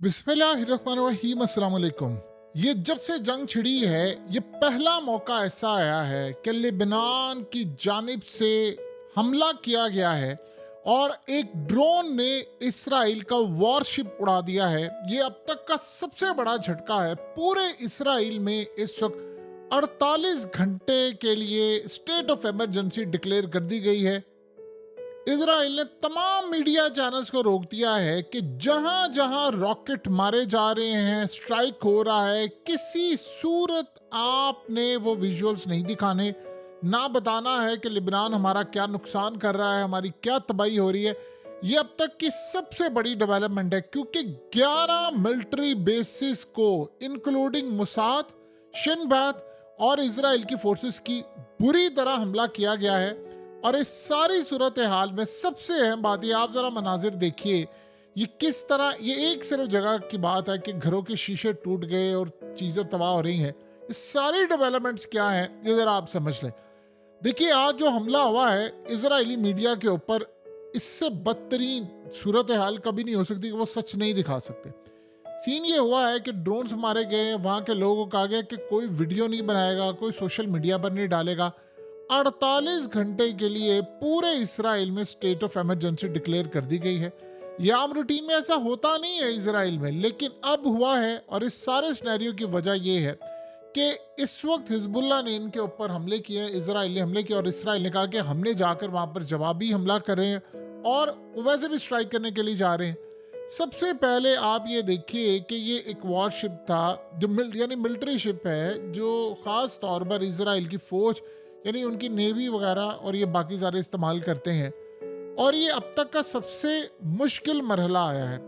बिस्मिल्लाहिर्रहमानिर्रहीम, अस्सलाम वालेकुम। ये जब से जंग छिड़ी है, ये पहला मौका ऐसा आया है कि लेबनान की जानिब से हमला किया गया है और एक ड्रोन ने इसराइल का वॉरशिप उड़ा दिया है। ये अब तक का सबसे बड़ा झटका है। पूरे इसराइल में इस वक्त 48 घंटे के लिए स्टेट ऑफ इमरजेंसी डिक्लेयर कर दी गई है। इजराइल ने तमाम मीडिया चैनल्स को रोक दिया है कि जहां जहां रॉकेट मारे जा रहे हैं, स्ट्राइक हो रहा है, किसी सूरत आपने वो विजुअल्स नहीं दिखाने, ना बताना है कि लिबनान हमारा क्या नुकसान कर रहा है, हमारी क्या तबाही हो रही है। ये अब तक की सबसे बड़ी डेवलपमेंट है क्योंकि 11 मिलिट्री बेसिस को इंक्लूडिंग मुसाद, शिनबैत और इसराइल की फोर्सेस की बुरी तरह हमला किया गया है। और इस सारी सूरत हाल में सबसे अहम बात, ये आप जरा मनाजिर देखिए, ये किस तरह, ये एक सिर्फ जगह की बात है कि घरों के शीशे टूट गए और चीजें तबाह हो रही हैं। ये सारी डेवलपमेंट्स क्या हैं ये जरा आप समझ लें। देखिए, आज जो हमला हुआ है इजरायली मीडिया के ऊपर, इससे बदतरीन सूरत हाल कभी नहीं हो सकती कि वो सच नहीं दिखा सकते। सीन ये हुआ है कि ड्रोन्स मारे गए हैं, वहां के लोगों को कहा गया कि कोई वीडियो नहीं बनाएगा, कोई सोशल मीडिया पर नहीं डालेगा। 48 घंटे के लिए पूरे इसराइल में स्टेट ऑफ इमरजेंसी डिक्लेयर कर दी गई है। यह आम रूटीन में ऐसा होता नहीं है इसराइल में, लेकिन अब हुआ है। और इस सारे सिनेरियो की वजह यह है कि इस वक्त हिजबुल्लाह ने इनके ऊपर हमले किए, इसराइल ने हमले किए और इसराइल ने कहा कि हमने जाकर वहां पर जवाबी हमला कर रहे हैं और वो वैसे भी स्ट्राइक करने के लिए जा रहे हैं। सबसे पहले आप ये देखिए कि ये एक वॉरशिप था जो यानी मिलिट्री शिप है, जो खास तौर पर इसराइल की फौज यानी उनकी नेवी वगैरह और ये बाकी सारे इस्तेमाल करते हैं। और ये अब तक का सबसे मुश्किल मरहला आया है।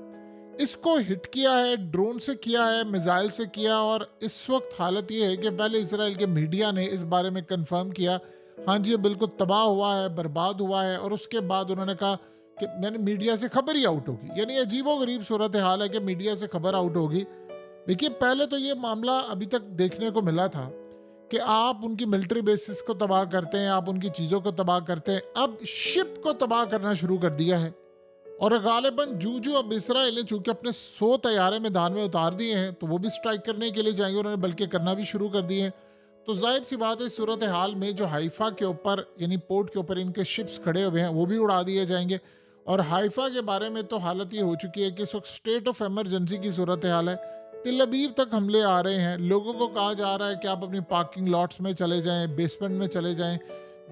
इसको हिट किया है, ड्रोन से किया है, मिसाइल से किया। और इस वक्त हालत ये है कि पहले इसराइल के मीडिया ने इस बारे में कंफर्म किया, हाँ जी ये बिल्कुल तबाह हुआ है, बर्बाद हुआ है। और उसके बाद उन्होंने कहा कि यानी मीडिया से खबर ही आउट होगी। यानी अजीबो गरीब सूरत हाल है कि मीडिया से खबर आउट होगी। देखिए, पहले तो ये मामला अभी तक देखने को मिला था कि आप उनकी मिलिट्री बेसिस को तबाह करते हैं, आप उनकी चीज़ों को तबाह करते हैं। अब शिप को तबाह करना शुरू कर दिया है। और गालिबन जूजू अब इसराइल ने चूंकि अपने 100 तैयारे मैदान में उतार दिए हैं, तो वो भी स्ट्राइक करने के लिए जाएंगे, उन्होंने बल्कि करना भी शुरू कर दिए हैं। तो जाहिर सी बात है, इस सूरत हाल में जो हाइफा के ऊपर यानी पोर्ट के ऊपर इनके शिप्स खड़े हुए हैं वो भी उड़ा दिए जाएंगे। और हाइफा के बारे में तो हालत ये हो चुकी है कि इस वक्त स्टेट ऑफ इमरजेंसी की सूरत हाल है। तिल अबीब तक हमले आ रहे हैं। लोगों को कहा जा रहा है कि आप अपनी पार्किंग लॉट्स में चले जाएं, बेसमेंट में चले जाएं।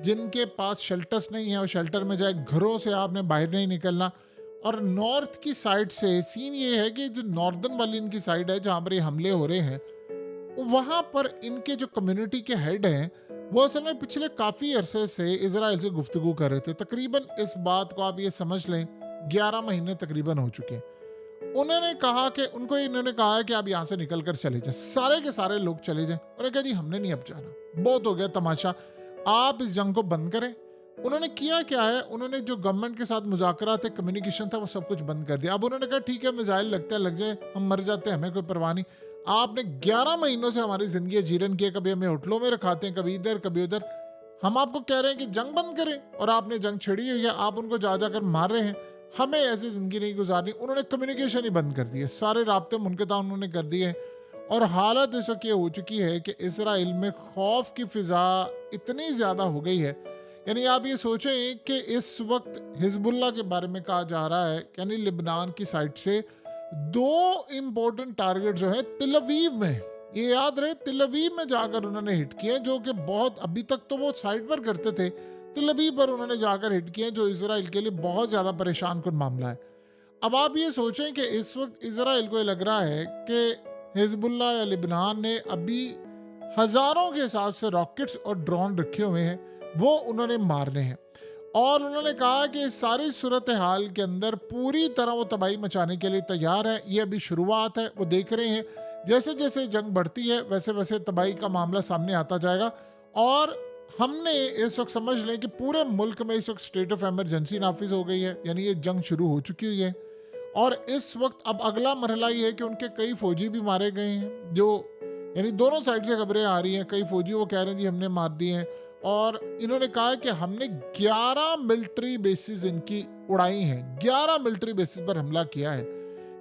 जिनके पास शेल्टर्स नहीं है वो शेल्टर में जाए, घरों से आपने बाहर नहीं निकलना। और नॉर्थ की साइड से सीन ये है कि जो नॉर्दर्न वाली इनकी साइड है जहाँ पर ये हमले हो रहे हैं, वहाँ पर इनके जो कम्युनिटी के हेड हैं वो असल में पिछले काफ़ी अरसे से इसराइल से गुफ्तगू कर रहे थे। तकरीबन इस बात को आप ये समझ लें 11 महीने तकरीबन हो चुके हैं। उन्होंने कहा कि इन्होंने कहा है कि आप यहाँ से निकल कर चले जाएं, सारे के सारे लोग चले जाएं। उन्होंने कहा जी हमने नहीं अब जाना, बहुत हो गया तमाशा, आप इस जंग को बंद करें। उन्होंने किया क्या है, उन्होंने जो गवर्नमेंट के साथ मुज़ाकरा थे, कम्युनिकेशन था, वो सब कुछ बंद कर दिया। अब उन्होंने कहा ठीक है, मिसाइल लगता है लग जाए, हम मर जाते हैं, हमें कोई परवाह नहीं। आपने 11 महीनों से हमारी जिंदगी जीरन की है, कभी हमें होटलों में रखाते हैं, कभी इधर कभी उधर। हम आपको कह रहे हैं कि जंग बंद करें और आपने जंग छिड़ी हुई है, आप उनको जा जाकर मार रहे हैं। हमें ऐसी जिंदगी नहीं गुजारनी। उन्होंने कम्युनिकेशन ही बंद कर दिए, सारे राब्ते मुनक़ता उन्होंने कर दिए हैं। और हालत इस वक्त ये हो चुकी है कि इसराइल में खौफ की फिजा इतनी ज़्यादा हो गई है। यानी आप ये सोचें कि इस वक्त हिजबुल्लाह के बारे में कहा जा रहा है, यानी लिबनान की साइड से 2 इम्पोर्टेंट टारगेट जो है तिल अवीव में, ये याद रहे, तिल अवीव में जाकर उन्होंने हिट किए, जो कि बहुत अभी तक तो वो साइड पर करते थे, तिल अवीव पर उन्होंने जाकर हिट किए, जो इसराइल के लिए बहुत ज़्यादा परेशान कुन मामला है। अब आप ये सोचें कि इस वक्त इसराइल को ये लग रहा है कि हिजबुल्लाह या लिबनान ने अभी हज़ारों के हिसाब से रॉकेट्स और ड्रोन रखे हुए हैं, वो उन्होंने मारने हैं। और उन्होंने कहा कि इस सारी सूरत हाल के अंदर पूरी तरह वो तबाही मचाने के लिए तैयार है। ये अभी शुरुआत है, वो देख रहे हैं जैसे जैसे जंग बढ़ती है वैसे वैसे तबाही का मामला सामने आता जाएगा। और हमने इस वक्त समझ लें कि पूरे मुल्क में इस वक्त स्टेट ऑफ इमरजेंसी नाफिज हो गई है, यानी ये जंग शुरू हो चुकी हुई है। और इस वक्त अब अगला मरहला ये है कि उनके कई फौजी भी मारे गए हैं, जो यानी दोनों साइड से खबरें आ रही हैं। कई फौजी वो कह रहे हैं जी हमने मार दिए हैं। और इन्होंने कहा कि हमने 11 मिलिट्री बेसिस इनकी उड़ाई हैं, 11 मिलिट्री बेसिस पर हमला किया है।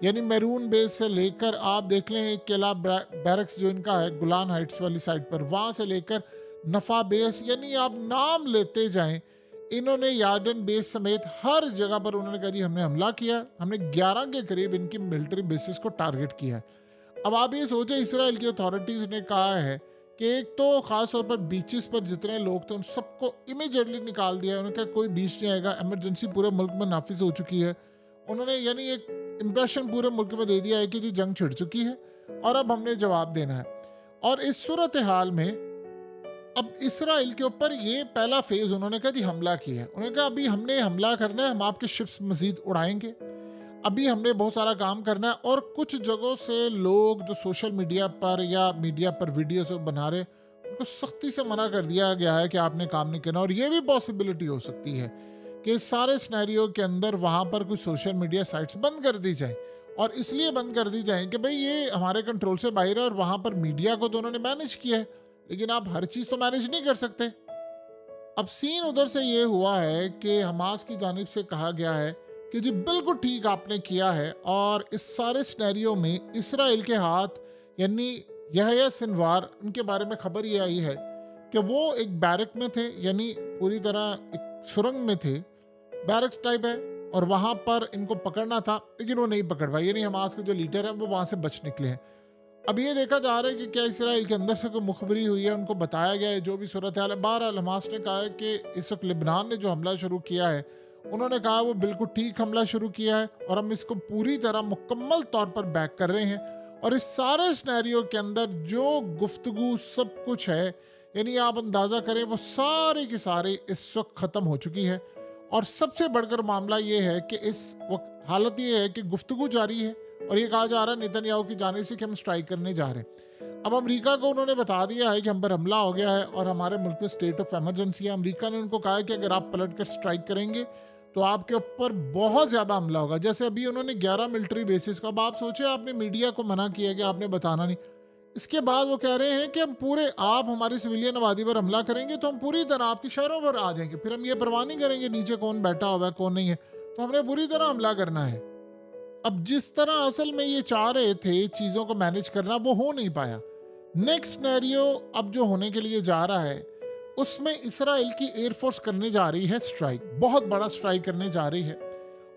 यानी मैरून बेस से लेकर आप देख लें केला बैरक्स जो इनका है गुलान हाइट्स वाली साइड पर, वहाँ से लेकर नफा बेस, यानी आप नाम लेते जाएं, इन्होंने यार्डन बेस समेत हर जगह पर उन्होंने कहा जी हमने हमला किया, हमने 11 के करीब इनकी मिलिट्री बेसिस को टारगेट किया है। अब आप ये सोचें, इसराइल की अथॉरिटीज़ ने कहा है कि एक तो ख़ास तौर पर बीचेस पर जितने लोग थे उन सबको इमीडिएटली निकाल दिया है। उन्होंने कहा कोई बीच नहीं आएगा, इमरजेंसी पूरे मुल्क में नाफिज हो चुकी है। उन्होंने यानी एक इम्प्रेशन पूरे मुल्क में दे दिया है कि जी जंग छिड़ चुकी है और अब हमने जवाब देना है। और इस सूरत हाल में अब इसराइल के ऊपर ये पहला फेज उन्होंने कहा जी हमला किया है। उन्होंने कहा अभी हमने हमला करना है, हम आपके शिप्स मजीद उड़ाएंगे, अभी हमने बहुत सारा काम करना है। और कुछ जगहों से लोग जो सोशल मीडिया पर या मीडिया पर वीडियोस बना रहे, उनको सख्ती से मना कर दिया गया है कि आपने काम नहीं करना। और ये भी पॉसिबिलिटी हो सकती है कि इस सारे सिनेरियो के अंदर वहाँ पर कुछ सोशल मीडिया साइट्स बंद कर दी जाए, और इसलिए बंद कर दी जाए कि भाई ये हमारे कंट्रोल से बाहर है और वहाँ पर मीडिया को तो उन्होंने मैनेज किया है, लेकिन आप हर चीज़ तो मैनेज नहीं कर सकते। अब सीन उधर से ये हुआ है कि हमास की जानिब से कहा गया है कि जी बिल्कुल ठीक आपने किया है, और इस सारे सिनेरियो में इसराइल के हाथ यानी यहया सिनवार, उनके बारे में खबर ये आई है कि वो एक बैरक में थे, यानी पूरी तरह एक सुरंग में थे, बैरक्स टाइप है, और वहाँ पर इनको पकड़ना था लेकिन वो नहीं पकड़ पाए, यानी हमास के जो लीडर हैं वो वहाँ से बच निकले हैं। अब ये देखा जा रहा है कि क्या इसराइल के अंदर से कोई मुखबरी हुई है, उनको बताया गया है जो भी सूरत हाल है। बहरहाल हमास ने कहा है कि इस वक्त लिबनान ने जो हमला शुरू किया है, उन्होंने कहा वो बिल्कुल ठीक हमला शुरू किया है और हम इसको पूरी तरह मुकम्मल तौर पर बैक कर रहे हैं। और इस सारे सिनेरियो के अंदर जो गुफ्तगू सब कुछ है, यानी आप अंदाज़ा करें वो सारी की सारी इस वक्त ख़त्म हो चुकी है। और सबसे बढ़कर मामला ये है कि इस वक्त हालत ये है कि गुफ्तगू जारी है और ये कहा जा रहा है नेतन्याहू की जानिब से कि हम स्ट्राइक करने जा रहे हैं। अब अमेरिका को उन्होंने बता दिया है कि हम पर हमला हो गया है और हमारे मुल्क में स्टेट ऑफ एमरजेंसी है। अमेरिका ने उनको कहा है कि अगर आप पलट कर स्ट्राइक करेंगे तो आपके ऊपर बहुत ज़्यादा हमला होगा। जैसे अभी उन्होंने 11 मिलिट्री बेसिस का, अब आप सोचे आपने मीडिया को मना किया कि आपने बताना नहीं, इसके बाद वो कह रहे हैं कि हम पूरे, आप हमारी सिविलियन आबादी पर हमला करेंगे तो हम पूरी तरह आपके शहरों पर आ जाएंगे, फिर हम ये परवाह नहीं करेंगे नीचे कौन बैठा हुआ है कौन नहीं है, तो हमने पूरी तरह हमला करना है। अब जिस तरह असल में ये चाह रहे थे चीज़ों को मैनेज करना, वो हो नहीं पाया। नेक्स्ट सिनेरियो अब जो होने के लिए जा रहा है उसमें इसराइल की एयरफोर्स करने जा रही है स्ट्राइक, बहुत बड़ा स्ट्राइक करने जा रही है।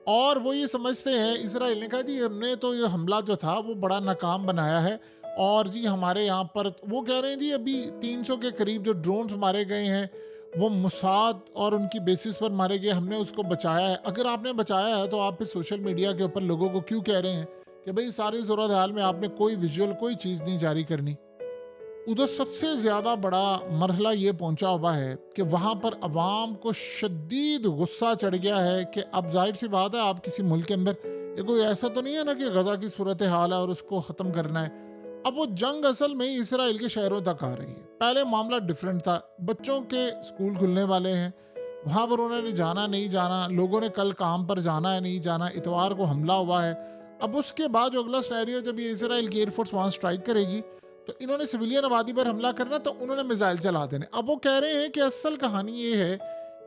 और वो ये समझते हैं, इसराइल ने कहा जी हमने तो ये हमला जो था वो बड़ा नाकाम बनाया है, और जी हमारे यहाँ पर वो कह रहे हैं जी अभी 300 के करीब जो ड्रोन्स मारे गए हैं वो मुसाद और उनकी बेसिस पर मारे गए, हमने उसको बचाया है। अगर आपने बचाया है तो आप फिर सोशल मीडिया के ऊपर लोगों को क्यों कह रहे हैं कि भाई सारी सूरत हाल में आपने कोई विजुअल कोई चीज़ नहीं जारी करनी। उधर सबसे ज़्यादा बड़ा मरहला ये पहुंचा हुआ है कि वहाँ पर अवाम को शदीद गुस्सा चढ़ गया है कि अब जाहिर सी बात है आप किसी मुल्क के अंदर, ये कोई ऐसा तो नहीं है ना कि गज़ा की सूरत हाल है और उसको ख़त्म करना है। अब वो जंग असल में इसराइल के शहरों तक आ रही है। पहले मामला डिफरेंट था, बच्चों के स्कूल खुलने वाले हैं, वहाँ पर उन्होंने जाना नहीं जाना, लोगों ने कल काम पर जाना है नहीं जाना, इतवार को हमला हुआ है। अब उसके बाद जो अगला सिनेरियो, जब ये इसराइल की एयरफोर्स वहाँ स्ट्राइक करेगी तो इन्होंने सिविलियन आबादी पर हमला करना, तो उन्होंने मिसाइल चला देने। अब वो कह रहे हैं कि असल कहानी ये है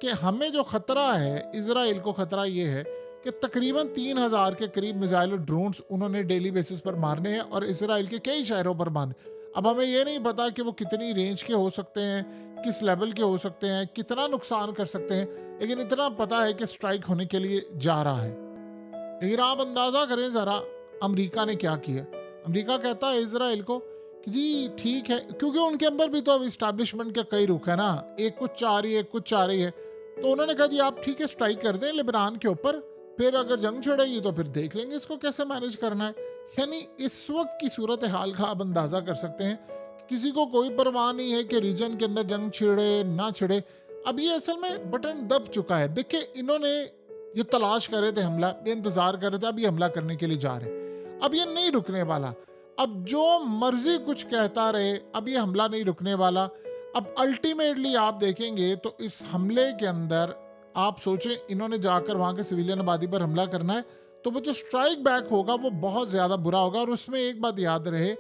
कि हमें जो ख़तरा है, इसराइल को ख़तरा ये है कि तकरीबन 3000 के करीब मिसाइल और ड्रोन्स उन्होंने डेली बेसिस पर मारने हैं और इसराइल के कई शहरों पर मारने। अब हमें ये नहीं पता कि वो कितनी रेंज के हो सकते हैं, किस लेवल के हो सकते हैं, कितना नुकसान कर सकते हैं, लेकिन इतना पता है कि स्ट्राइक होने के लिए जा रहा है। लेकिन आप अंदाज़ा करें ज़रा अमेरिका ने क्या किया। अमेरिका कहता है इसराइल को कि जी ठीक है, क्योंकि उनके अंदर भी तो अब इस्टेब्लिशमेंट का कई रुख है ना, एक कुछ चाह रही है एक कुछ चाह रही है, तो उन्होंने कहा जी आप ठीक है स्ट्राइक कर दें लिबनान के ऊपर, फिर अगर जंग छिड़ेगी तो फिर देख लेंगे इसको कैसे मैनेज करना है। यानी इस वक्त की सूरत हाल का आप अंदाज़ा कर सकते हैं, किसी को कोई परवाह नहीं है कि रीजन के अंदर जंग छिड़े ना छिड़े। अब ये असल में बटन दब चुका है। देखिए इन्होंने ये तलाश कर रहे थे हमला, ये इंतज़ार कर रहे थे, अब ये हमला करने के लिए जा रहे हैं, अब ये नहीं रुकने वाला। अब जो मर्जी कुछ कहता रहे, अब ये हमला नहीं रुकने वाला। अब अल्टीमेटली आप देखेंगे तो इस हमले के अंदर आप सोचें, इन्होंने जाकर वहाँ के सिविलियन आबादी पर हमला करना है, तो वो जो स्ट्राइक बैक होगा वो बहुत ज़्यादा बुरा होगा। और उसमें एक बात याद रहे,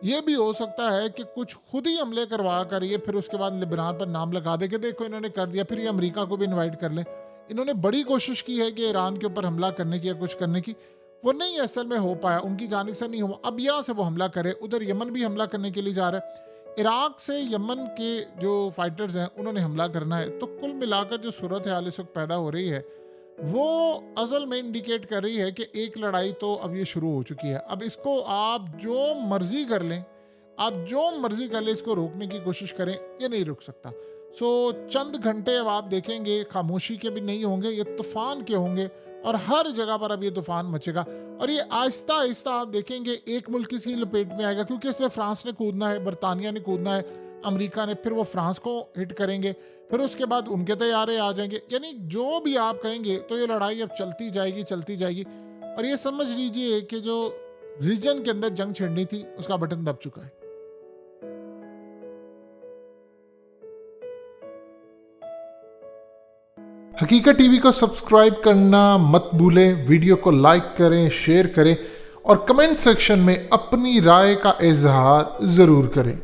ये भी हो सकता है कि कुछ खुद ही हमले करवा कर ये फिर उसके बाद लिबनान पर नाम लगा दे कि देखो इन्होंने कर दिया, फिर ये अमेरिका को भी इनवाइट कर लें। इन्होंने बड़ी कोशिश की है कि ईरान के ऊपर हमला करने की या कुछ करने की, वो नहीं असल में हो पाया, उनकी जानिब से नहीं हुआ। अब यहाँ से वो हमला करे, उधर यमन भी हमला करने के लिए जा रहा है, इराक से यमन के जो फाइटर्स हैं उन्होंने हमला करना है। तो कुल मिलाकर जो सूरत हाल इस वक्त पैदा हो रही है वो असल में इंडिकेट कर रही है कि एक लड़ाई तो अब ये शुरू हो चुकी है। अब इसको आप जो मर्जी कर लें, आप जो मर्जी कर लें, इसको रोकने की कोशिश करें, ये नहीं रुक सकता। सो चंद घंटे अब आप देखेंगे खामोशी के भी नहीं होंगे, ये तूफान के होंगे और हर जगह पर अब ये तूफान मचेगा। और ये आहिस्ता आहिस्ता आप देखेंगे एक मुल्क किसी लपेट में आएगा, क्योंकि इसमें फ्रांस ने कूदना है, बरतानिया ने कूदना है, अमेरिका ने, फिर वो फ्रांस को हिट करेंगे, फिर उसके बाद उनके तैयारे आ जाएंगे। यानी जो भी आप कहेंगे तो ये लड़ाई अब चलती जाएगी चलती जाएगी। और ये समझ लीजिए कि जो रीजन के अंदर जंग छिड़नी थी उसका बटन दब चुका है। हकीकत टीवी को सब्सक्राइब करना मत भूलें, वीडियो को लाइक करें, शेयर करें और कमेंट सेक्शन में अपनी राय का इजहार ज़रूर करें।